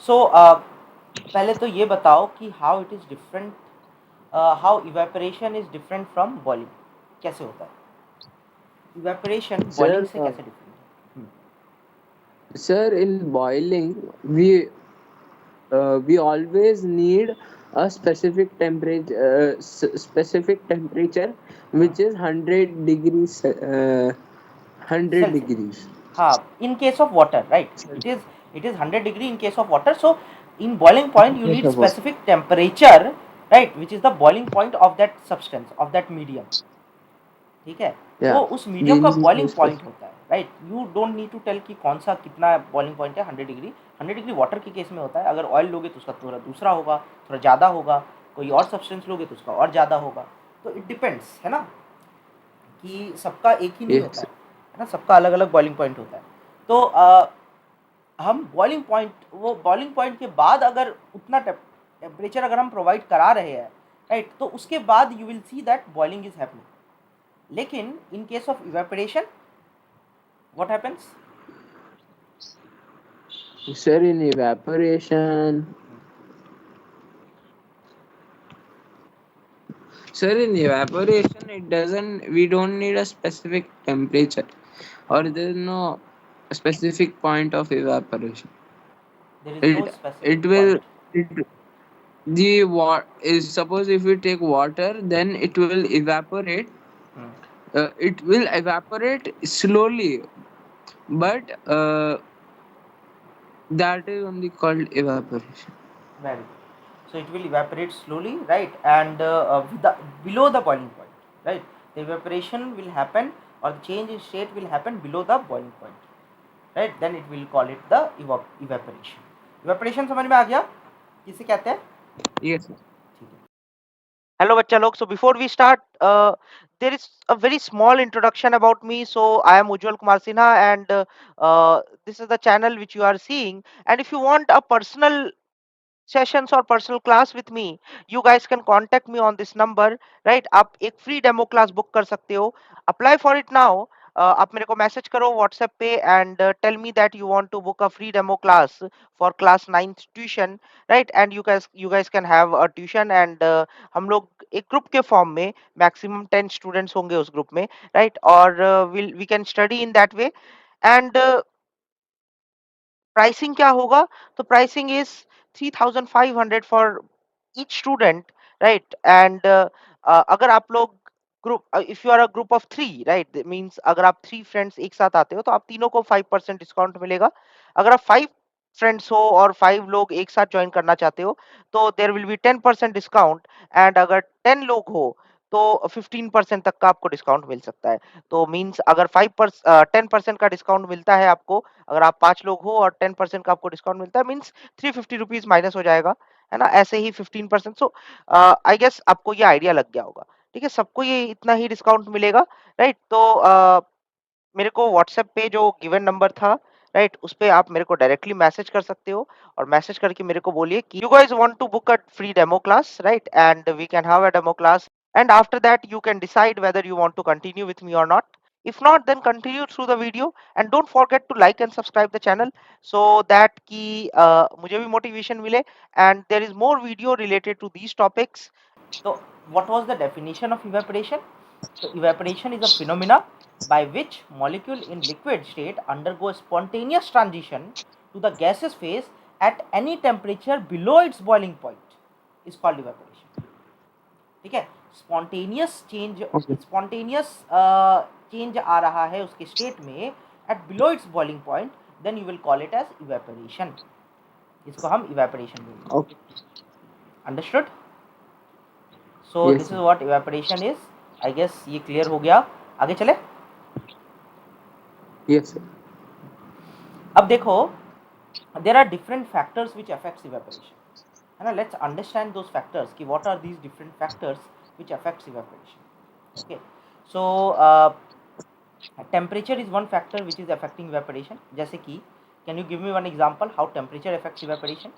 सो पहले तो ये बताओ कि how it is different, how evaporation is different from boiling, कैसे होता है इवेपोरेशन बॉइलिंग Sir, से कैसे डिफरेंट है? sir, in boiling, we always need a specific temperature, which is 100 degrees, 100 Celsius, degrees. हाँ, in case of water, right, it is 100 degree in case of water. So in boiling point you Yes, need sir. specific temperature, right, which is the boiling point of that substance, of that medium. ठीक है, तो Yeah, उस medium there का is no boiling point specific. होता है, right. You don't need to tell कि कौन सा कितना बॉइलिंग पॉइंट है। 100 डिग्री, 100 डिग्री वाटर के केस में होता है। अगर ऑयल लोगे तो उसका थोड़ा दूसरा होगा, थोड़ा ज़्यादा होगा। कोई और सब्सटेंस लोगे तो उसका और ज़्यादा होगा। तो इट डिपेंड्स, है ना, कि सबका एक ही नहीं होता Yes, है ना, सबका अलग अलग बॉइलिंग पॉइंट होता है। तो हम बॉइलिंग पॉइंट, वो बॉइलिंग पॉइंट के बाद अगर उतना टेम्परेचर अगर हम प्रोवाइड करा रहे हैं, राइट, तो उसके बाद you will see that boiling is happening. लेकिन in case of evaporation what happens? sir. In evaporation, sir, in evaporation, it doesn't. We don't need a specific temperature, or there is no specific point of evaporation. There is no It specific it point. will it the what is suppose if we take water, then it will evaporate. Hmm. It will evaporate slowly, but that is only called evaporation. Very good. So it will evaporate slowly, right, and below the boiling point, right. The evaporation will happen, or the change in state will happen below the boiling point, right. Then it will call it the evaporation. Evaporation समझ में आ गया किसे कहते हैं? Yes, sir. ठीक है। Hello बच्चा लोग, so before we start, there is a very small introduction about me. So I am Ujjwal Kumar Sinha, and this is the channel which you are seeing. And if you want a personal sessions or personal class with me, you guys can contact me on this number, right। आप एक free demo class book कर सकते हो। Apply for it now. आप मेरे को message करो WhatsApp पे and tell me that you want to book a free demo class for class 9th tuition, right. And you guys can have a tuition, and हम लोग एक group के form में मैक्सिमम 10 स्टूडेंट्स होंगे उस group में, right. और we can study in that way. And pricing क्या होगा? तो pricing is 3500 for each student, right. And अगर आप लोग group, if you are a group of 3, right, means अगर आप 3 फ्रेंड्स एक साथ आते हो तो आप तीनों को 5% डिस्काउंट मिलेगा। अगर आप 5 फ्रेंड्स हो और 5 लोग एक साथ ज्वाइन करना चाहते हो तो there will be 10% discount. And अगर 10 लोग हो तो 15% तक का आपको डिस्काउंट मिल सकता है। तो मींस अगर 10% का डिस्काउंट मिलता है आपको, अगर आप 5 लोग हो और 10% का आपको डिस्काउंट मिलता है, मीन्स 350 रुपीज माइनस हो जाएगा, है ना। ऐसे ही 15%। सो आई गेस आपको ये आइडिया लग गया होगा। ठीक है, सबको ये इतना ही डिस्काउंट मिलेगा, राइट। तो मेरे को व्हाट्सएप पे जो गिवन नंबर था, राइट, उस पे आप मेरे को डायरेक्टली मैसेज कर सकते हो। और मैसेज करके मेरे को बोलिए कि you guys want to book a free demo class, right, and we can have a demo class, and after that you can decide whether you want to continue with me or not. If not, then continue through the video, and don't forget to like and subscribe the channel so that कि मुझे भी motivation मिले, and there is more video related to these topics. So what was the definition of evaporation? So evaporation is a phenomena by which molecule in liquid state undergo spontaneous transition to the gaseous phase at any temperature below its boiling point is called evaporation. ठीक है, spontaneous change, Okay. Spontaneous change आ रहा है उसके state में at below its boiling point, then you will call it as evaporation. इसको हम evaporation बोलते हैं। Okay. Understood? So Yes, this is sir. What evaporation is. I guess ये क्लियर हो गया। आगे चले। Yes, sir. अब देखो, there are different factors which affects evaporation, है ना। लेट्स अंडरस्टैंड दोज फैक्टर्स कि what are these different factors which affects evaporation. Okay, so temperature is one factor which is affecting evaporation. जैसे कि can you give me one example how temperature affects evaporation?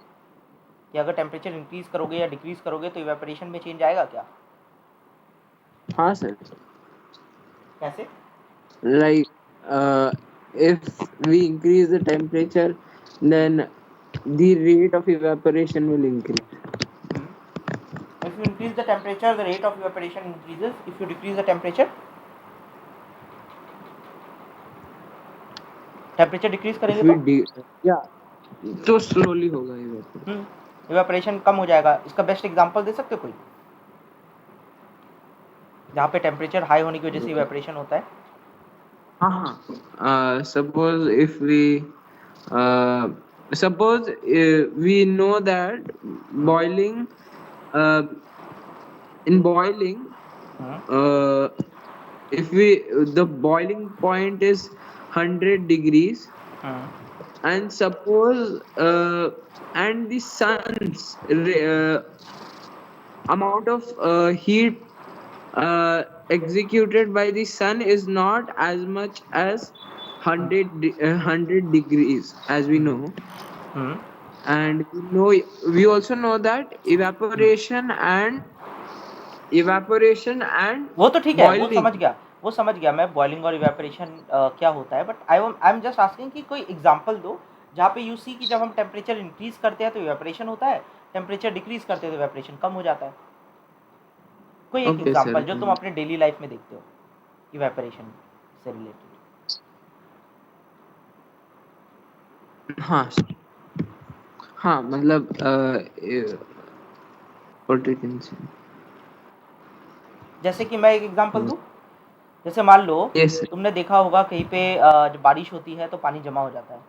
कि अगर temperature increase करोगे या decrease करोगे तो evaporation में change आएगा क्या? हाँ sir. कैसे? Like, if we increase the temperature, then the rate of evaporation will increase. If you increase the temperature, the rate of evaporation increases. If you decrease the temperature decrease If करेंगे we तो yeah, तो slowly होगा evaporation. Evaporation कम हो जाएगा. इसका best example दे सकते हो कोई जहाँ पे टेम्परेचर हाई होने की वजह से इवेपोरेशन होता है? Suppose if we suppose we know that boiling uh, in boiling uh, if we the boiling point is 100 degrees, and suppose and the sun's amount of heat executed by the sun is not as much as 100 degrees, as we know. And we also know that evaporation and वो तो ठीक है, boiling. वो समझ गया मैं boiling और evaporation क्या होता है. But I am just asking कि कोई एग्जांपल दो जहाँ पे यू सी कि जब हम टेम्परेचर इंक्रीज करते हैं तो इवेपोरेशन होता है, टेम्परेचर डिक्रीज करते हैं तो इवेपोरेशन कम हो जाता है. कोई एक Okay, sir. एग्जांपल जो तुम अपने डेली लाइफ में देखते हो इवेपोरेशन से रिलेटेड. हाँ हाँ, मतलब what you can say. जैसे कि मैं एक एग्जांपल दूं. जैसे मान लो Yes, sir. तुमने देखा होगा कहीं पे जब बारिश होती है तो पानी जमा हो जाता है,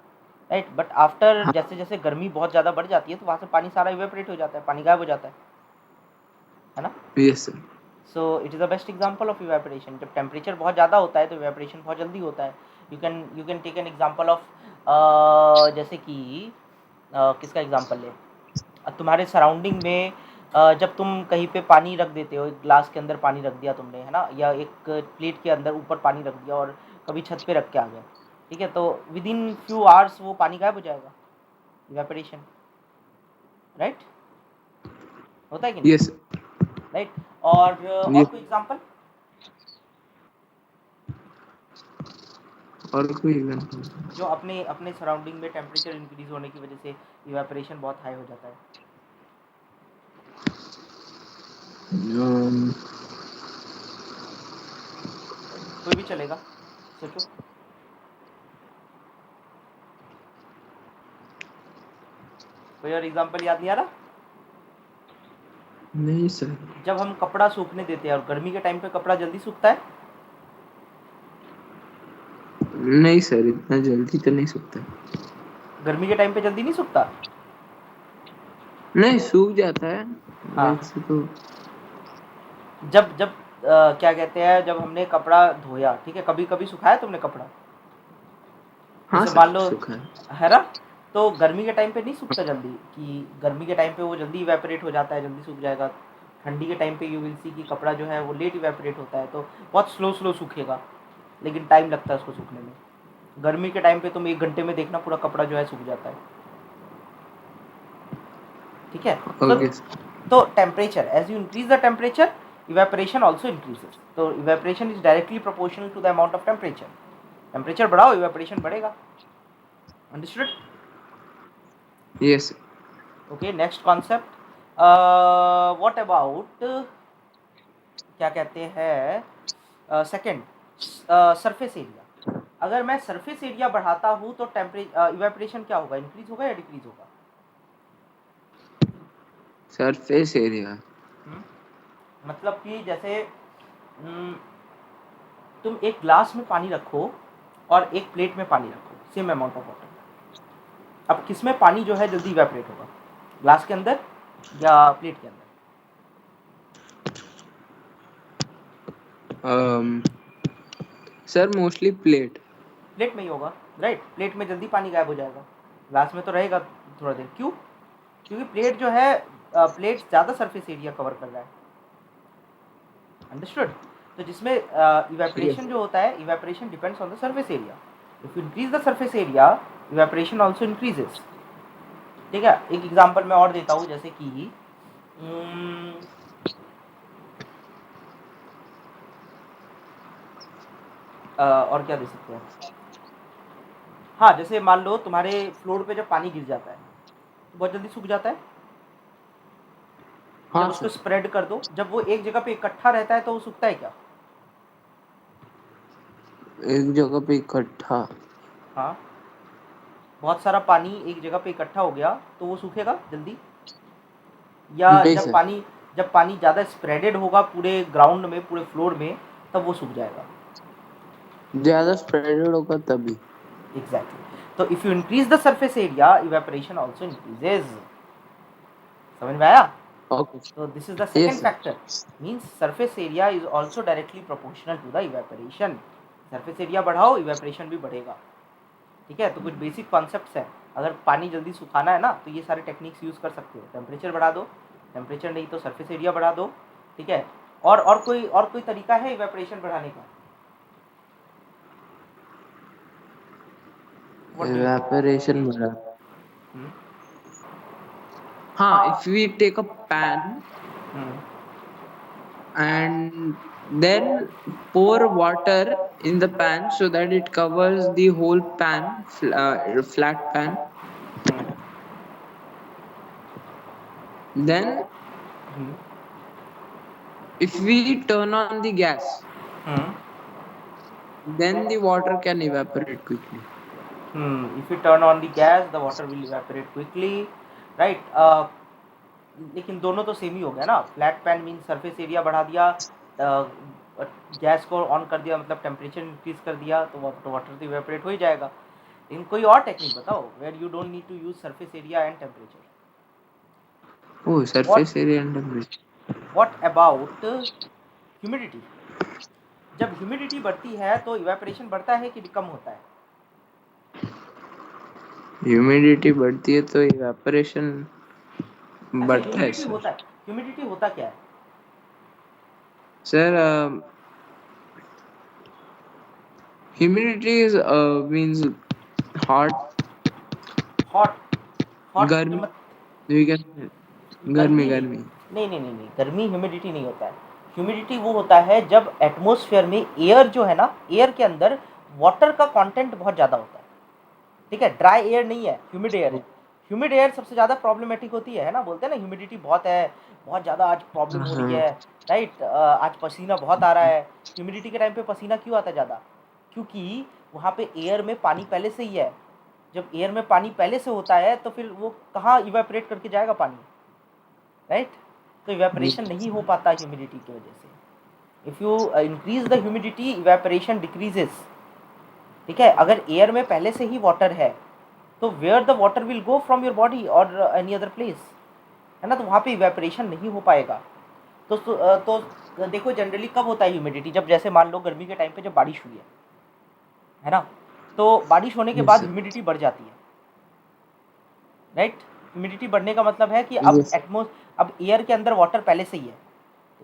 राइट. बट आफ्टर हाँ. जैसे जैसे गर्मी बहुत ज़्यादा बढ़ जाती है तो वहाँ से पानी सारा इवेपोरेट हो जाता है, पानी गायब हो जाता है ना. Yes, sir. So it is the best example of evaporation. जब टेम्परेचर बहुत ज़्यादा होता है तो इवेपोरेशन बहुत जल्दी होता है. You can take an example of जैसे कि किसका एग्जांपल ले. तुम्हारे सराउंडिंग में जब तुम कहीं पे पानी रख देते हो, एक ग्लास के अंदर पानी रख दिया तुमने, है ना, या एक प्लेट के अंदर ऊपर पानी रख दिया और कभी छत पे रख के आ गए, ठीक है, तो विद इन फ्यू आवर्स वो पानी गायब हो जाएगा. Evaporation, right. होता है कि नहीं, Yes, sir. राइट. और Yes. कोई एग्जांपल और कोई example? जो अपने अपने सराउंडिंग में टेम्परेचर इंक्रीज होने की वजह से इवेपोरेशन बहुत हाई हो जाता है. Um, कोई भी चलेगा, सोचो. कोई और एग्जांपल याद नहीं आ रहा? नहीं सर. जब हम कपड़ा सूखने देते हैं और गर्मी के टाइम पे कपड़ा जल्दी सूखता है. नहीं सर, इतना जल्दी तो नहीं सूखता. गर्मी के टाइम पे जल्दी नहीं सूखता. नहीं, सूख जाता है हाँ. वैसे तो. जब जब क्या कहते हैं, जब हमने कपड़ा धोया, ठीक है, कभी कभी सुखाया तुमने कपड़ा, हाँ जैसे सर, मान लो, सूखा है. है ना. तो गर्मी के टाइम पे नहीं सूखता जल्दी, कि गर्मी के टाइम पे वो जल्दी इवेपोरेट हो जाता है, जल्दी सूख जाएगा. ठंडी के टाइम पे यू विल सी कि कपड़ा जो है वो लेट इवेपोरेट होता है, तो बहुत स्लो स्लो सूखेगा, लेकिन टाइम लगता है उसको सूखने में. गर्मी के टाइम पे तुम 1 घंटे में देखना पूरा कपड़ा जो है सूख जाता है, ठीक है. So okay sir. तो temperature, as you increase the temperature, evaporation also increases. तो evaporation is directly proportional to the amount of temperature. Temperature बढ़ाओ, इवेपोरेशन बढ़ेगा. Understood. Yes sir. Okay, next concept. What about, क्या कहते हैं, second, surface area. अगर मैं surface area बढ़ाता हूँ तो टेम्परेचर इवेपोरेशन क्या होगा, इंक्रीज होगा या डिक्रीज होगा? Surface area. मतलब कि जैसे तुम एक ग्लास में पानी रखो और एक प्लेट में पानी रखो, सेम अमाउंट ऑफ वाटर. अब किसमें पानी जो है जल्दी इवेपोरेट होगा, ग्लास के अंदर या प्लेट के अंदर? Sir mostly plate. प्लेट में ही होगा, राइट. प्लेट में जल्दी पानी गायब हो जाएगा, ग्लास में तो रहेगा थोड़ा देर. क्यों? क्योंकि प्लेट जो है, प्लेट ज़्यादा सरफेस एरिया कवर कर रहा है. अंडरस्टूड. तो जिसमें इवेपोरेशन जो होता है, evaporation depends on the surface area. If you increase the surface area, evaporation also increases. ठीक है. एक एग्जांपल मैं और देता हूँ, जैसे कि और क्या दे सकते हैं. हाँ, जैसे मान लो तुम्हारे फ्लोर पे जब पानी गिर जाता है, बहुत जल्दी सूख जाता है। हाँ जब उसको सर, स्प्रेड कर दो, जब वो एक जगह पे इकट्ठा रहता है तो वो सूखता है क्या? एक जगह पे इकट्ठा। हाँ, बहुत सारा पानी एक जगह पे इकट्ठा हो गया तो वो सूखेगा जल्दी? या नहीं जब सर, पानी जब पानी ज़्यादा स्प्रेडेड होगा पूरे ग्राउंड में, पूरे फ्लोर में, तब वो सूख जाएगा? ज्यादा स्प्रेडेड होगा तभी। एग्जैक्टली। तो if you increase the surface area, evaporation also increases. समझ में आया? Okay. So this is the yes second sir. factor. Means surface area is also directly proportional to the evaporation. Surface area बढ़ाओ, evaporation भी बढ़ेगा। ठीक है, तो कुछ बेसिक कॉन्सेप्ट्स हैं। अगर पानी जल्दी सुखाना है ना तो ये सारे टेक्निक्स यूज कर सकते हो। टेम्परेचर बढ़ा दो, टेम्परेचर नहीं तो सरफेस एरिया बढ़ा दो। ठीक है। और कोई तरीका है इवेपोरेशन बढ़ाने का? What do you think? Evaporation बढ़ा। हाँ, हाँ। if we take a pan hmm, and then pour water in the pan so that it covers the whole pan, flat pan. Hmm, Then hmm, if we turn on the gas, hmm, then the water can evaporate quickly. If you turn on the gas, the water will evaporate quickly, right? लेकिन दोनों तो same ही हो गया ना। Flat pan mean surface area बढ़ा दिया, gas को on कर दिया मतलब टेम्परेचर इंक्रीज कर दिया, तो वाटर तो इवेपोरेट हो ही जाएगा। लेकिन कोई और टेक्निक बताओ where you don't need to use surface area and temperature. Oh, what surface area and temperature. What about humidity? जब ह्यूमिडिटी बढ़ती है तो इवेपोरेशन बढ़ता है कि कम होता है? ह्यूमिडिटी बढ़ती है तो इवेपोरेशन अच्छा, बढ़ता है ह्यूमिडिटी सर। होता है। ह्यूमिडिटी होता क्या है? Sir, humidity is means hot, hot? Hot गर्मी, मत वी कैन, गर्मी गर्मी नहीं, गर्मी। नहीं, गर्मी ह्यूमिडिटी नहीं होता है। ह्यूमिडिटी वो होता है जब एटमॉस्फेयर में एयर जो है ना, एयर के अंदर वाटर का कंटेंट बहुत ज़्यादा होता है। ठीक है, ड्राई एयर नहीं है, ह्यूमिड एयर है। ह्यूमिड एयर सबसे ज़्यादा प्रॉब्लमेटिक होती है ना, बोलते हैं ना ह्यूमिडिटी बहुत है, बहुत ज़्यादा आज प्रॉब्लम हो रही हाँ। है, राइट? आज पसीना बहुत आ रहा है। ह्यूमिडिटी के टाइम पे पसीना क्यों आता है ज़्यादा? क्योंकि वहाँ पे एयर में पानी पहले से ही है। जब एयर में पानी पहले से होता है तो फिर वो कहाँ इवेपोरेट करके जाएगा पानी, राइट? तो इवेपोरेशन नहीं हो पाता ह्यूमिडिटी की वजह से। If you increase the humidity, evaporation decreases. ठीक है, अगर एयर में पहले से ही वाटर है तो where the water will go from your body और एनी अदर प्लेस, है ना? तो वहाँ पे इवेपोरेशन नहीं हो पाएगा। तो देखो जनरली कब होता है ह्यूमिडिटी? जब जैसे मान लो गर्मी के टाइम पे जब बारिश हुई है ना, तो बारिश होने के यस बाद सर। ह्यूमिडिटी बढ़ जाती है, राइट? ह्यूमिडिटी बढ़ने का मतलब है कि यस। अब एयर के अंदर वाटर पहले से ही है।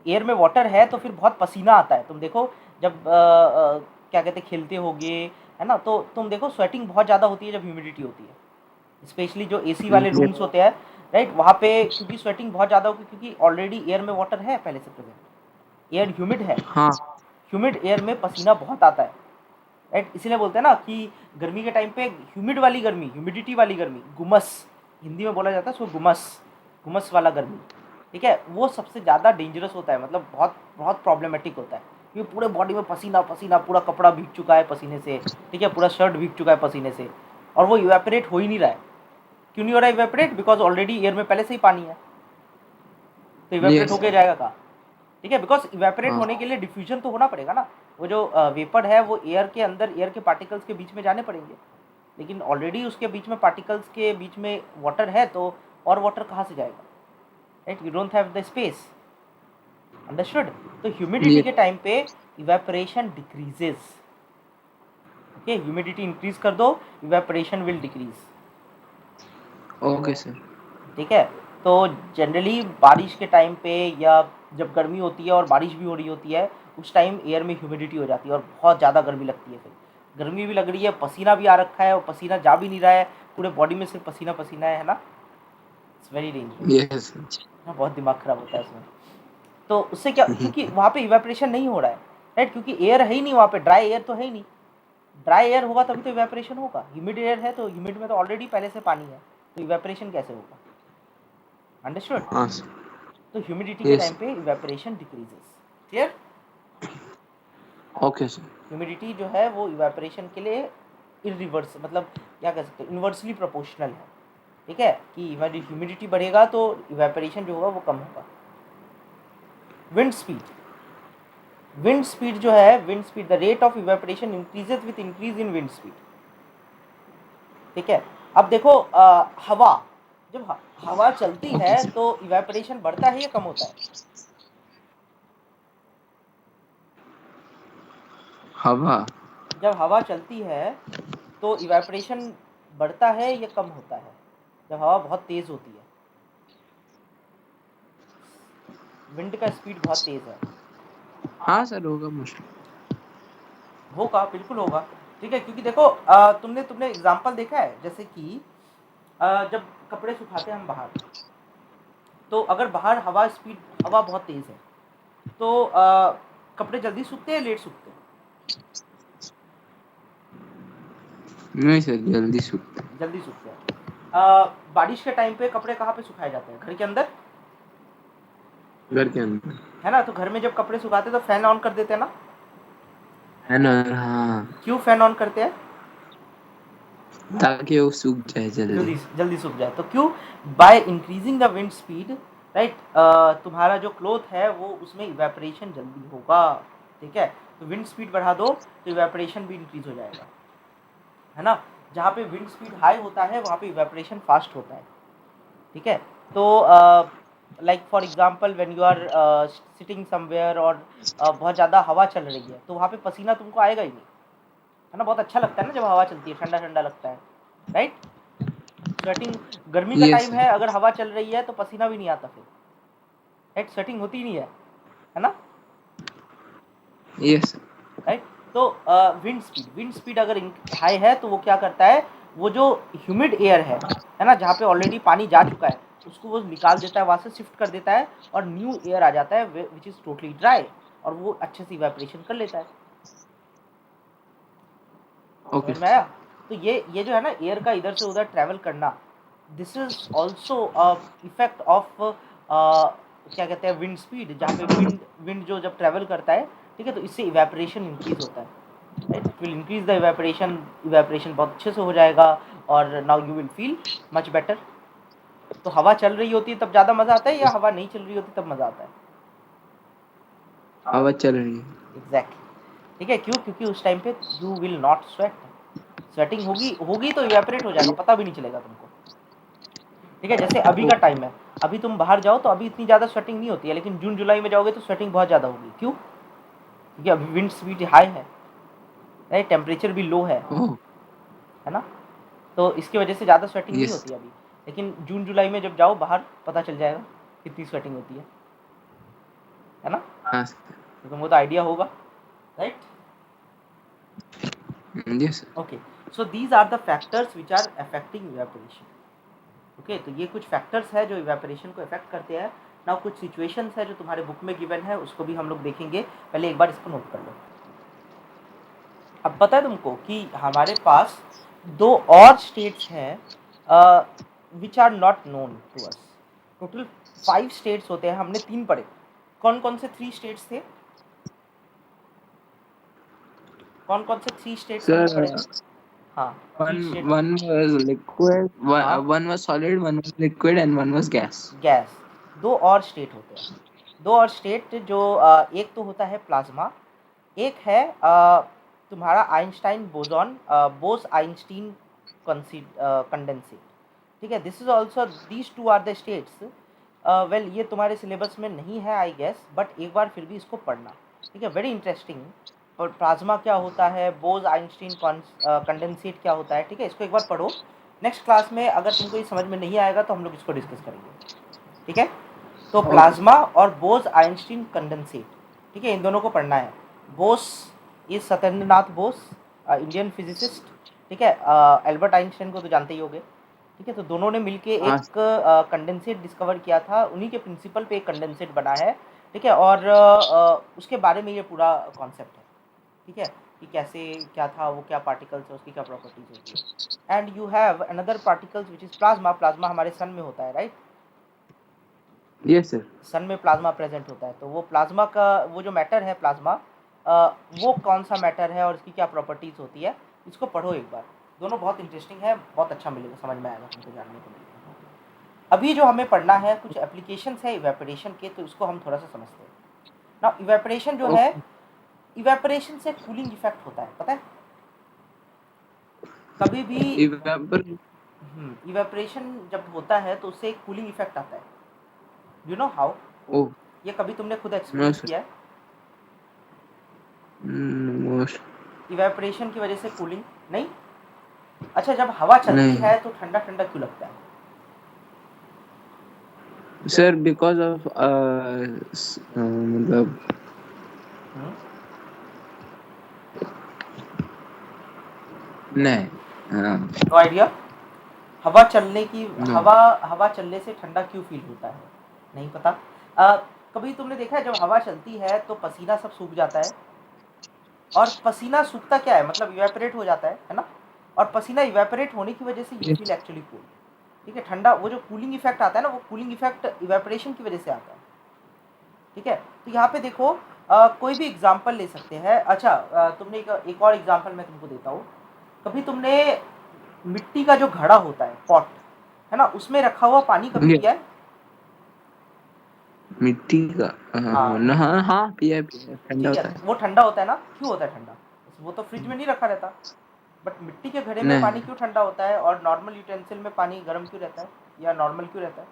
एयर में वाटर है तो फिर बहुत पसीना आता है। तुम देखो जब क्या कहते हैं, खेलते होगे, है ना, तो तुम देखो स्वेटिंग बहुत ज़्यादा होती है जब ह्यूमिडिटी होती है। स्पेशली जो एसी वाले रूम्स होते हैं, राइट, वहाँ पे क्योंकि स्वेटिंग बहुत ज़्यादा होगी, क्योंकि ऑलरेडी एयर में वाटर है पहले से प्रेजेंट, एयर ह्यूमिड है। हाँ। ह्यूमिड एयर में पसीना बहुत आता है, राइट? इसीलिए बोलते हैं ना कि गर्मी के टाइम पे ह्यूमिड वाली गर्मी, ह्यूमिडिटी वाली गर्मी, गुमस हिंदी में बोला जाता है उसको, गुमस, गुमस वाला गर्मी। ठीक है, वो सबसे ज़्यादा डेंजरस होता है, मतलब बहुत बहुत प्रॉब्लमेटिक होता है, क्योंकि पूरे बॉडी में पसीना पसीना, पूरा कपड़ा भीग चुका है पसीने से, ठीक है, पूरा शर्ट भीग चुका है पसीने से, और वो इवेपोरेट हो ही नहीं रहा है। क्यों नहीं हो रहा है इवेपोरेट? बिकॉज ऑलरेडी एयर में पहले से ही पानी है, तो इवेपोरेट यस होके सर। जाएगा कहाँ? ठीक है, बिकॉज इवेपोरेट हाँ। होने के लिए डिफ्यूजन तो होना पड़ेगा ना। वो जो वेपर है वो एयर के अंदर, एयर के पार्टिकल्स के बीच में जाने पड़ेंगे, लेकिन ऑलरेडी उसके बीच में, पार्टिकल्स के बीच में वाटर है, तो और वाटर कहाँ से जाएगा, right? You don't have the space, understood? तो ह्यूमिडिटी के यस। टाइम पे evaporation decreases. Okay, humidity increase कर दो, evaporation will decrease. Okay sir. ठीक है। तो जनरली बारिश के टाइम पे, या जब गर्मी होती है और बारिश भी हो रही होती है, उस टाइम एयर में ह्यूमिडिटी हो जाती है और बहुत ज़्यादा गर्मी लगती है। फिर गर्मी भी लग रही है, पसीना भी आ रखा है और पसीना जा भी नहीं रहा है, पूरे बॉडी में सिर्फ पसीना पसीना है ना। It's very dangerous. Yes sir. बहुत दिमाग खराब होता है उसमें। तो उससे क्या, क्योंकि वहाँ पे इवेपोरेशन नहीं हो रहा है, राइट? क्योंकि एयर है ही नहीं वहाँ पे, ड्राई एयर तो है ही नहीं। ड्राई एयर होगा तभी तो इवेपोरेशन होगा। ह्यूमिड एयर है तो ह्यूमिड में तो ऑलरेडी पहले से पानी है, तो इवेपोरेशन कैसे होगा? अंडरस्टूड? हाँ सर। तो ह्यूमिडिटी के Yes. टाइम पे evaporation decreases. Clear? Okay sir. Humidity जो है वो इवेपोरेशन के लिए इरिवर्स, मतलब क्या कह सकते हैं, इन्वर्सली प्रोपोर्शनल है। ठीक है, कि ह्यूमिडिटी बढ़ेगा तो इवेपोरेशन जो होगा वो कम होगा। विंड स्पीड जो है, wind speed, the rate of evaporation increases with increase in wind speed. ठीक है, अब देखो हवा, जब हवा चलती ओके है सर। तो इवेपोरेशन बढ़ता है या कम होता है? हवा। जब हवा चलती है तो इवेपोरेशन बढ़ता है या कम होता है जब हवा बहुत तेज होती है? विंड का स्पीड बहुत तेज है। हाँ सर, होगा मुश्किल। होगा, बिल्कुल होगा। ठीक है, क्योंकि देखो तुमने तुमने एग्जांपल देखा है, जैसे कि जब कपड़े सुखाते हैं हम बाहर, तो अगर बाहर हवा बहुत तेज है तो कपड़े जल्दी सूखते हैं, लेट सूखते हैं? नहीं सर, जल्दी सूखता जल्दी सूखते हैं। बारिश के टाइम पे कपड़े कहाँ पे सुखाए जाते हैं? घर के अंदर, है घर के अंदर। है ना? तो घर में जब कपड़े सुखाते हैं तो फैन ऑन कर देते हैं ना? है ना? हाँ, क्यों फैन ऑन करते हैं? ताकि वो सूख जाए जल्दी। जल्दी जल्दी सूख जाए। तो क्यों? By increasing the wind speed, right, तुम्हारा जो क्लोथ है वो उसमें इवेपोरेशन जल्दी होगा। ठीक है, तो विंड स्पीड बढ़ा दो तो इवेपोरेशन भी इंक्रीज हो जाएगा, है ना? जहाँ पे विंड स्पीड हाई होता है वहाँ पे इवेपोरेशन फास्ट होता है। ठीक है, तो like for example when you are sitting somewhere और बहुत ज़्यादा हवा चल रही है तो वहाँ पे पसीना तुमको आएगा ही नहीं, है ना? बहुत अच्छा लगता है ना जब हवा चलती है, ठंडा ठंडा लगता है, राइट? स्वेटिंग, गर्मी का यस टाइम सर। है, अगर हवा चल रही है तो पसीना भी नहीं आता फिर, राइट? स्वेटिंग होती ही नहीं है ना? यस। राइट? तो विंड स्पीड अगर हाई है तो वो क्या करता है, वो जो ह्यूमिड एयर है ना, जहाँ पे ऑलरेडी पानी जा चुका है उसको वो निकाल देता है, वहाँ से शिफ्ट कर देता है और न्यू एयर आ जाता है विच इज़ टोटली ड्राई, और वो अच्छे से इवेपोरेशन कर लेता है। ओके समझ में सर। आया? तो ये जो है ना एयर का इधर से उधर ट्रैवल करना, this is also effect of क्या कहते हैं, विंड स्पीड, जहाँ पे विंड विंड जो जब ट्रैवल करता है, ठीक है, तो इससे इवेपोरेशन इंक्रीज होता है, right? It will increase the evaporation, evaporation बहुत अच्छे से हो जाएगा और now you will feel much better. तो हवा चल रही होती है तब ज़्यादा मज़ा आता है या हवा नहीं चल रही होती तब मज़ा आता है? हवा चल रही है। एग्जैक्टली। ठीक है, क्यों? क्योंकि उस टाइम पे you will not sweat, sweating होगी होगी तो इवेपोरेट हो जाएगा, पता भी नहीं चलेगा तुमको। ठीक है, जैसे अभी का टाइम है, अभी तुम बाहर जाओ तो अभी इतनी ज़्यादा स्वेटिंग नहीं होती है, लेकिन जून जुलाई में जाओगे तो स्वेटिंग बहुत ज़्यादा होगी। क्यों? क्योंकि अभी विंड स्पीड हाई है, राइट? टेम्परेचर भी लो ओह। है ना? तो इसकी वजह से ज़्यादा स्वेटिंग नहीं यस। होती अभी, लेकिन जून जुलाई में जब जाओ बाहर पता चल जाएगा कितनी स्वेटिंग होती है ना? हाँ सर। तो तुमको तो आइडिया होगा, right? Yes sir. Okay, so these are the factors which are affecting evaporation. Okay, तो ये कुछ फैक्टर्स है जो इवेपोरेशन को इफेक्ट करते हैं। नाउ कुछ सिचुएशंस है जो तुम्हारे बुक में गिवन है, उसको भी हम लोग देखेंगे, पहले एक बार इसको नोट कर लो। अब पता है तुमको कि हमारे पास दो और स्टेट्स हैं which are not known to us. Total 5 states होते हैं, हमने 3 पढ़े। कौन कौन से 3 स्टेट्स थे? कौन कौन से 3 स्टेट्स हमने पढ़े थे? सर, हाँ, 3 one state. one was liquid, हाँ, one was solid, one was liquid, and one was gas. Gas. 2 और स्टेट होते हैं, 2 और स्टेट जो एक तो होता है प्लाज्मा, एक है तुम्हारा Einstein boson, Bose Einstein condensate. ठीक है, this is also, these two are the states. Well ये तुम्हारे सिलेबस में नहीं है आई गेस, बट एक बार फिर भी इसको पढ़ना। ठीक है, वेरी इंटरेस्टिंग। और प्लाज्मा क्या होता है, बोस आइंस्टीन कंडेंसेट क्या होता है, ठीक है, इसको एक बार पढ़ो। नेक्स्ट क्लास में अगर तुमको ये समझ में नहीं आएगा तो हम लोग इसको डिस्कस करेंगे। ठीक है, तो ओके। प्लाज्मा और बोस आइंस्टीन कंडेंसेट, ठीक है, इन दोनों को पढ़ना है। Bose is Satyendranath Bose, Indian physicist. ठीक है, एल्बर्ट आइंस्टाइन को तो जानते ही होंगे। ठीक है, तो दोनों ने मिलके हाँ। एक कंडेंसेट डिस्कवर किया था, उन्हीं के प्रिंसिपल पे एक कंडेंसेट बना है। ठीक है, और उसके बारे में ये पूरा कॉन्सेप्ट है। ठीक है, कि कैसे क्या था वो, क्या पार्टिकल्स है, उसकी क्या प्रॉपर्टीज होती है। And you have another particles which is plasma. Plasma हमारे सन में होता है, राइट? Yes sir. सन में प्लाज्मा प्रेजेंट होता है। तो वो प्लाज्मा का वो जो मैटर है प्लाज्मा, वो कौन सा मैटर है और इसकी क्या प्रॉपर्टीज होती है, इसको पढ़ो एक बार। दोनों बहुत इंटरेस्टिंग है, बहुत अच्छा मिलेगा, समझ में आएगा तुमको, जानने को मिलेगा। अभी जो हमें पढ़ना है कुछ एप्लीकेशंस है इवेपोरेशन के, तो इसको हम थोड़ा सा समझते हैं ना। इवेपोरेशन जो है, ओके इवेपोरेशन से कूलिंग इफेक्ट होता है, पता है? कभी भी इवेपर इवेपोरेशन जब होता है तो उससे एक कूलिंग इफेक्ट आता है। You know how? ओ ये कभी तुमने खुद नो एक्सपीरियंस सर। किया है? नो इवेपोरेशन की वजह से कूलिंग नहीं। अच्छा, जब हवा चलती नहीं है तो ठंडा ठंडा क्यों लगता है? सर, बिकॉज ऑफ मतलब हम्म, नहीं, हाँ नो आइडिया। हवा चलने की, नो हवा हवा चलने से ठंडा क्यों फील होता है? नहीं पता। कभी तुमने देखा है जब हवा चलती है तो पसीना सब सूख जाता है, और पसीना सूखता क्या है, मतलब इवेपोरेट हो जाता है ना? और पसीना इवेपोरेट होने की वजह से यू फील एक्चुअली कूल। ठीक है, ठंडा, वो जो कूलिंग इफेक्ट आता है ना, वो कूलिंग इफेक्ट इवेपोरेशन की वजह से आता है। ठीक है, तो यहाँ पे देखो, कोई भी एग्जांपल ले सकते हैं। अच्छा, तुमने एक और एग्जांपल मैं तुमको देता हूँ। कभी तुमने मिट्टी का जो घड़ा होता है, पॉट, है ना, उसमें रखा हुआ पानी कभी ये पिया है? मिट्टी का हाँ, हाँ हाँ, पिया पिया ठंडा ठीक है, होता है। वो ठंडा होता है ना, क्यों होता है ठंडा? वो तो फ्रिज में नहीं रखा रहता। बट मिट्टी के घड़े में पानी नहीं क्यों ठंडा होता है और नॉर्मल यूटेंसिल में पानी गर्म क्यों रहता है, या नॉर्मल क्यों रहता है?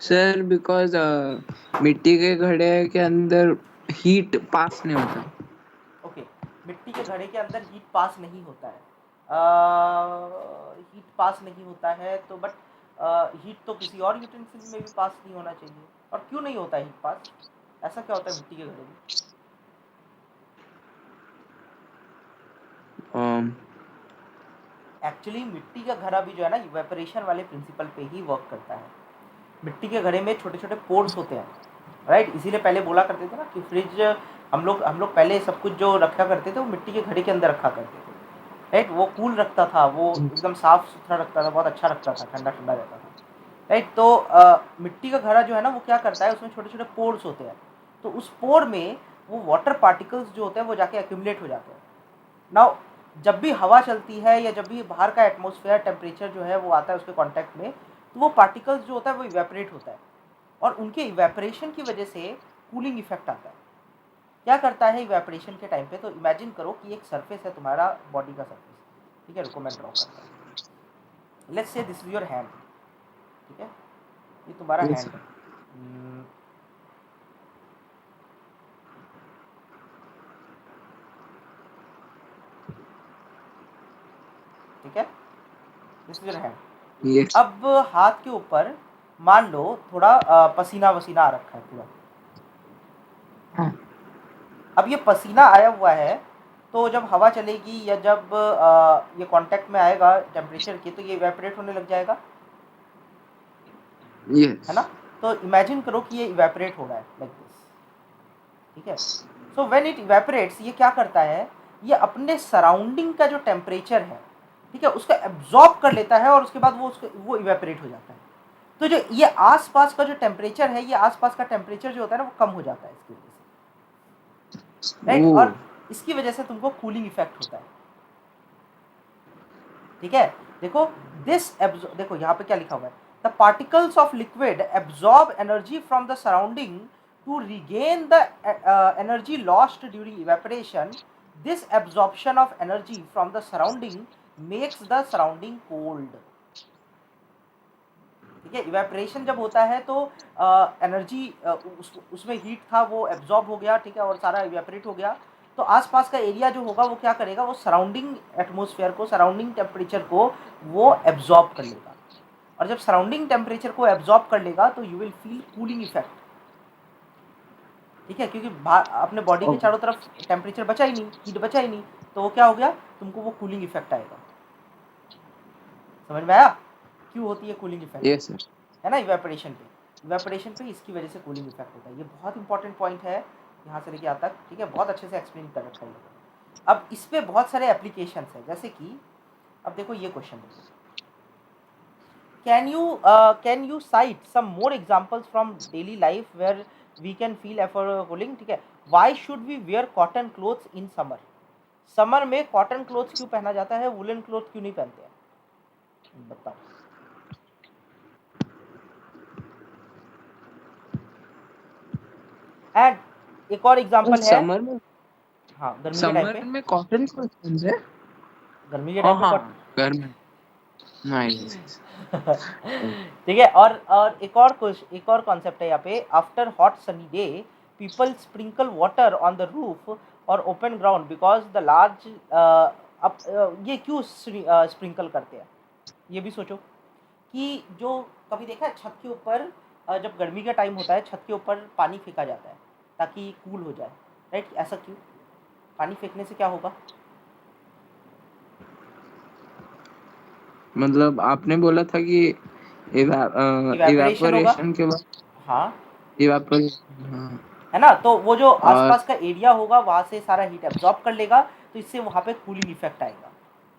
सर, बिकॉज मिट्टी के घड़े के अंदर हीट पास नहीं होता। ओके, मिट्टी के घड़े के अंदर हीट पास नहीं होता है। हीट पास नहीं होता है तो बट हीट तो किसी और यूटेंसिल में भी पास नहीं होना चाहिए। और क्यों नहीं होता हीट पास? ऐसा क्या होता है मिट्टी के घड़े में? um, एक्चुअली मिट्टी का घड़ा भी जो है ना, इवेपोरेशन वाले प्रिंसिपल पे ही वर्क करता है। मिट्टी के घड़े में छोटे छोटे पोर्स होते हैं, राइट? इसीलिए पहले बोला करते थे ना कि फ्रिज, हम लोग पहले सब कुछ जो रखा करते थे वो मिट्टी के घड़े के अंदर रखा करते थे, राइट? वो कूल रखता था, वो एकदम साफ सुथरा रखता था, बहुत अच्छा रखता था, ठंडा ठंडा रहता था, राइट? तो मिट्टी का घड़ा जो है ना, वो क्या करता है, उसमें छोटे छोटे पोर्स होते हैं। तो उस पोर में वो वाटर पार्टिकल्स जो होते हैं वो जाके एक्यूमुलेट हो जाते हैं। नाउ, जब भी हवा चलती है या जब भी बाहर का एटमॉस्फेयर टेम्परेचर जो है वो आता है उसके कांटेक्ट में, तो वो पार्टिकल्स जो होता है वो इवेपोरेट होता है, और उनके इवेपोरेशन की वजह से कूलिंग इफेक्ट आता है। क्या करता है इवेपोरेशन के टाइम पे, तो इमेजिन करो कि एक सरफेस है तुम्हारा, बॉडी का सरफेस। ठीक है, रुको मैं ड्रॉ करता हूँ। Let's say this is your hand. ठीक है, ये तुम्हारा yes, हैंड sir. है। हम्म, ठीक है, this is your hand. yes. अब हाथ के ऊपर मान लो थोड़ा पसीना वसीना आ रखा है पूरा। हाँ अब ये पसीना आया हुआ है, तो जब हवा चलेगी या जब ये कांटेक्ट में आएगा टेम्परेचर के, तो ये इवेपोरेट होने लग जाएगा, है ना? yes. तो इमेजिन करो कि ये इवेपोरेट हो रहा है लाइक दिस। ठीक है, सो व्हेन इट इवेपोरेट्स, ये क्या करता है, ये अपने सराउंडिंग का जो टेम्परेचर है, ठीक है, उसको एब्जॉर्ब कर लेता है, और उसके बाद वो इवेपोरेट हो जाता है। तो जो ये आसपास का जो टेम्परेचर है, ये आसपास का टेम्परेचर जो होता है ना, वो कम हो जाता है इसकी वजह से, राइट? Oh और इसकी वजह से तुमको कूलिंग इफेक्ट होता है। ठीक है, देखो, देखो यहाँ पे क्या लिखा हुआ है, the particles of liquid absorb energy from the surrounding to regain the energy lost during evaporation. This absorption of energy from the surrounding makes the surrounding cold. ठीक है, इवेपोरेशन जब होता है तो एनर्जी, उसमें हीट था वो एब्जॉर्ब हो गया, ठीक है, और सारा इवेपोरेट हो गया। तो आसपास का एरिया जो होगा वो क्या करेगा, वो सराउंडिंग एटमॉस्फेयर को, सराउंडिंग टेम्परेचर को वो एब्जॉर्ब कर लेगा। और जब सराउंडिंग टेम्परेचर को एब्जॉर्ब कर लेगा तो you will feel cooling effect. ठीक है, क्योंकि अपने बॉडी के okay. चारों तरफ टेम्परेचर बचा ही नहीं, हीट बचा ही नहीं, तो वो क्या हो गया, तुमको वो कूलिंग इफेक्ट आएगा। समझ में आया क्यों होती है कूलिंग इफेक्ट? Yes, sir. है ना, इवेपोरेशन पे, इवेपोरेशन पे इसकी वजह से कूलिंग इफेक्ट होता है। ये बहुत इंपॉर्टेंट पॉइंट है यहाँ से लेके यहाँ तक। ठीक है, बहुत अच्छे से एक्सप्लेन कर रखा है। अब इस पे बहुत सारे एप्लीकेशन है, जैसे कि अब देखो ये क्वेश्चन देखो, can you cite some more examples from daily life where we can feel effort cooling, ठीक है। Why should we wear cotton clothes in summer, summer में कॉटन क्लोथ्स क्यों पहना जाता है, वुलन क्लोथ क्यों नहीं पहनते हैं, बताओ। एंड एक और एग्जांपल है, समर में, हाँ गर्मी के टाइम समर पे, में कॉटन क्लोथ्स है। गर्मी के हाँ टाइम पे हाँ, कॉटन घर में। नाइस। ठीक है। और एक और कॉन्सेप्ट है यहाँ पे, after hot sunny day people sprinkle water on the roof और open ground because the large, अब ये क्यों स्प्रिंकल करते हैं, ये भी सोचो कि जो कभी देखा है छत के ऊपर, जब गर्मी का टाइम होता है छत के ऊपर पानी फेंका जाता है ताकि कूल हो जाए, राइट, ऐसा क्यों, पानी फेंकने से क्या होगा, मतलब आपने बोला था कि इवेपोरेशन होगा, इवेपोरेशन के बाद, हाँ इवेपोरेशन, हाँ। है ना, तो वो जो और आसपास का एरिया होगा वहां से सारा हीट एब्जॉर्ब कर लेगा, तो इससे वहां पे कूलिंग इफेक्ट आएगा,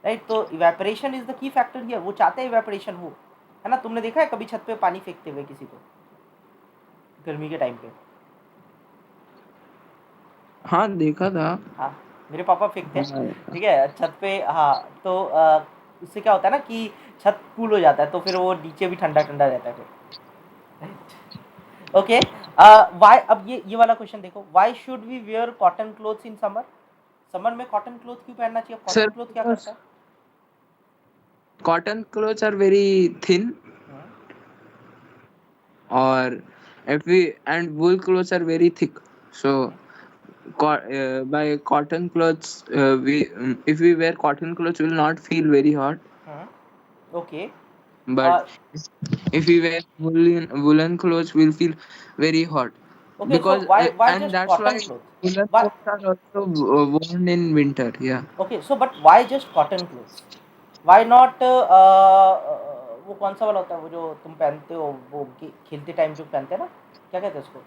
राइट। तो evaporation is the key factor here, वो चाहते हैं इवेपोरेशन हो, है ना। तुमने देखा है कभी छत पे पानी फेंकते हुए किसी को गर्मी के टाइम पे, हाँ, देखा था। हाँ मेरे पापा फेंकते हैं, हाँ, ठीक है छत पे, हाँ। तो उससे क्या होता है ना कि छत कूल हो जाता है, तो फिर वो नीचे भी ठंडा ठंडा रहता है फिर, ओके। वाई, अब ये वाला क्वेश्चन देखो, why should we wear cotton clothes in summer, summer में कॉटन क्लोथ क्यों पहनना चाहिए, कॉटन सर, क्लोथ क्या करता है, cotton clothes are very thin, hmm, और if we and wool clothes are very thick, so hmm, by cotton clothes, we if we wear cotton clothes we will not feel very hot, okay, but if we wear woolen clothes we'll feel very hot, okay, so because why and just that's why cotton woolen cloth, clothes are also worn in winter, yeah. Okay, so but why just cotton clothes, why not वो कौन सा वाला होता है वो जो तुम पहनते हो, वो खेलते टाइम जो पहनते हैं ना, क्या कहते हैं उसको,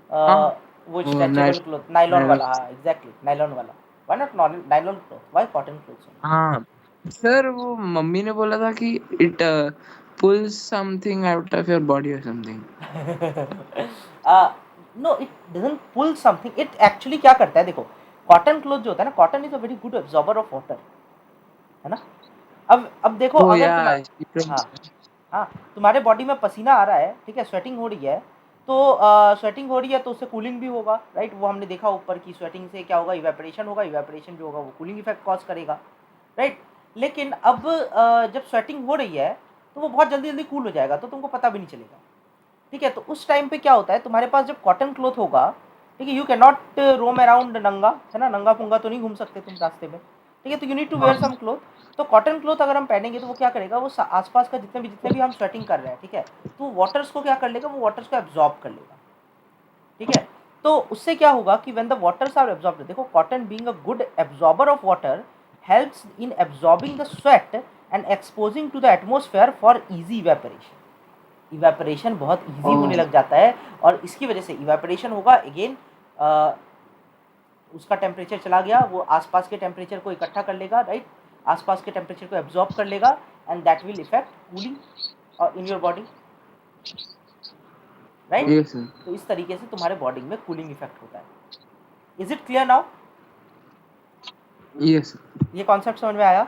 हाँ, वो वो स्ट्रेचेबल क्लोथ, नाइलॉन नायलॉन। वाला, हाँ एग्जैक्टली नाइलॉन वाला, why not nylon cloth, why cotton clothes हाँ सर, वो मम्मी ने बोला था कि it pulls something out of your body or something. No it doesn't pull something, it actually क्या करता है, देखो कॉटन क्लोथ जो होता है ना, cotton is a very good absorber of water, है ना। अब देखो Oh अगर yeah, तुम्हारे, हाँ हाँ तुम्हारे बॉडी में पसीना आ रहा है, ठीक है, स्वेटिंग हो रही है, तो स्वेटिंग हो रही है तो उससे कूलिंग भी होगा, राइट। वो हमने देखा ऊपर की स्वेटिंग से क्या होगा, इवेपोरेशन होगा, इवेपोरेशन जो होगा वो कूलिंग इफेक्ट कॉज करेगा, राइट। लेकिन अब जब स्वेटिंग हो रही है तो वो बहुत जल्दी जल्दी कूल हो जाएगा, तो तुमको पता भी नहीं चलेगा, ठीक है। तो उस टाइम पे क्या होता है, तुम्हारे पास जब कॉटन क्लोथ होगा, ठीक है, you can not roam around नंगा, है ना, नंगा पुंगा तो नहीं घूम सकते तुम रास्ते में, ठीक है, तो you need to wear some cloth. तो कॉटन क्लोथ अगर हम पहनेंगे तो वो क्या करेगा, वो आसपास का जितने भी हम स्वेटिंग कर रहे हैं, ठीक है, तो वाटर्स को क्या कर लेगा, वो वाटर्स को एब्जॉर्ब कर लेगा, ठीक है। तो उससे क्या होगा कि when the waters are absorbed, देखो cotton being a good absorber of water helps in absorbing the sweat and exposing to the atmosphere for easy evaporation, evaporation बहुत इजी होने oh, लग जाता है, और इसकी वजह से इवेपोरेशन होगा अगेन, उसका टेम्परेचर चला गया, वो आसपास के टेम्परेचर को इकट्ठा कर लेगा, राइट, आसपास के टेम्परेचर को एब्जॉर्ब कर लेगा, and that will effect cooling in your body, right. yes sir, तो इस तरीके से तुम्हारे बॉडी में कूलिंग इफेक्ट होता है। Is it clear now, yes ये कॉन्सेप्ट समझ में आया,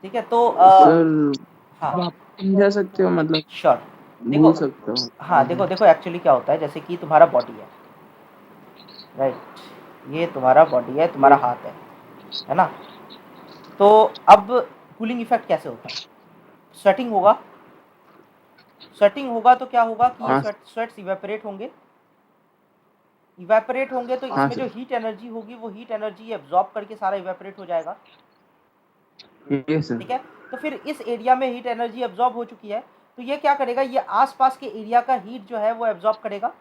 ठीक है। तो सर, हाँ आप समझा सकते हो, मतलब श्योर, देखो, बोल सकते हो। हाँ देखो देखो एक्चुअली क्या होता है, जैसे कि तुम्हारा बॉडी है, राइट, ये तुम्हारा बॉडी है, तुम्हारा Yes. हाथ है ना। तो अब कूलिंग इफेक्ट कैसे होता है, स्वेटिंग होगा, स्वेटिंग होगा तो क्या होगा कि ये हाँ स्वेट्स इवेपोरेट होंगे, इवेपोरेट होंगे तो हाँ इसमें जो सर, हीट एनर्जी होगी वो हीट एनर्जी एब्जॉर्ब करके सारा इवेपोरेट हो जाएगा, यस सर, ठीक है। तो फिर इस एरिया में हीट एनर्जी एब्जॉर्ब हो चुकी है, तो ये क्या करेगा, ये आसपास के एरिया का हीट जो है वो एब्जॉर्ब करेगा,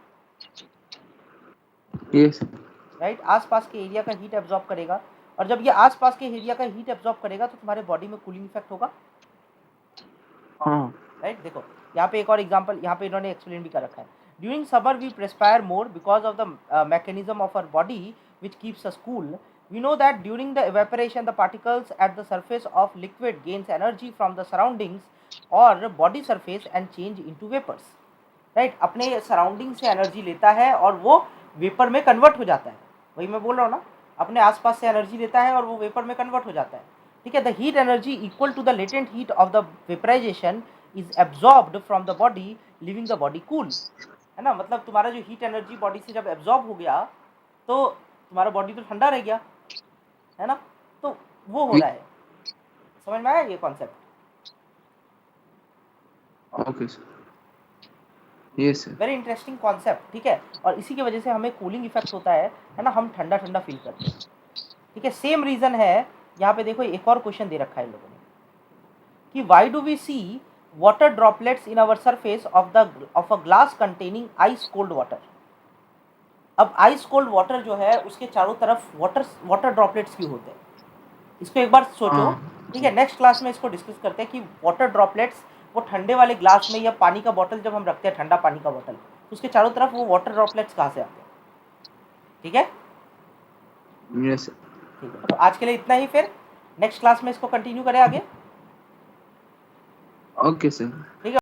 यस राइट, आसपास के एरिया का हीट एब्जॉर्ब करेगा, और जब ये आसपास के एरिया का हीट एब्जॉर्ब करेगा तो तुम्हारे बॉडी में कूलिंग इफेक्ट होगा, हाँ राइट। देखो यहाँ पे एक और एग्जांपल यहाँ पे इन्होंने एक्सप्लेन भी कर रखा है, During summer we perspire more because of the mechanism of our body which keeps us cool. We know that during the evaporation the particles at the surface of liquid gains energy from the surroundings or body surface and change into vapors. Right, अपने surrounding से energy लेता है और वो vapour में convert हो जाता है. वही मैं बोल रहा हूँ ना, अपने आसपास से एनर्जी लेता है और वो वेपर में कन्वर्ट हो जाता है. ठीक है, the heat energy equal to the latent heat of the vaporization is absorbed from the body leaving the body cool. है ना, मतलब तुम्हारा जो हीट एनर्जी बॉडी से जब एब्जॉर्ब हो गया तो तुम्हारा बॉडी तो ठंडा रह गया, है ना, तो वो हो रहा है. समझ में आया ये concept? Okay sir, yes sir. Very interesting concept. ठीक है, और इसी की वजह से हमें कूलिंग इफेक्ट होता है ना, हम ठंडा ठंडा फील करते हैं. ठीक है, सेम रीजन है यहाँ पे. देखो एक और क्वेश्चन दे रखा है इन लोगों ने कि why do we see water droplets in our surface of a glass containing ice cold water. अब आइस कोल्ड वाटर जो है उसके चारों तरफ वाटर ड्रॉपलेट्स क्यों होते हैं, इसको एक बार सोचो. ठीक है, नेक्स्ट क्लास में इसको डिस्कस करते हैं कि वाटर ड्रॉपलेट्स वो ठंडे वाले ग्लास में या पानी का बॉटल जब हम रखते हैं, ठंडा पानी का बॉटल, तो उसके चारों तरफ वो वाटर ड्रॉपलेट्स कहाँ से आते हैं. ठीक है, यस सर. ठीक है, तो आज के लिए इतना ही. फिर नेक्स्ट क्लास में इसको कंटिन्यू करें आगे. Okay sir. ठीक है.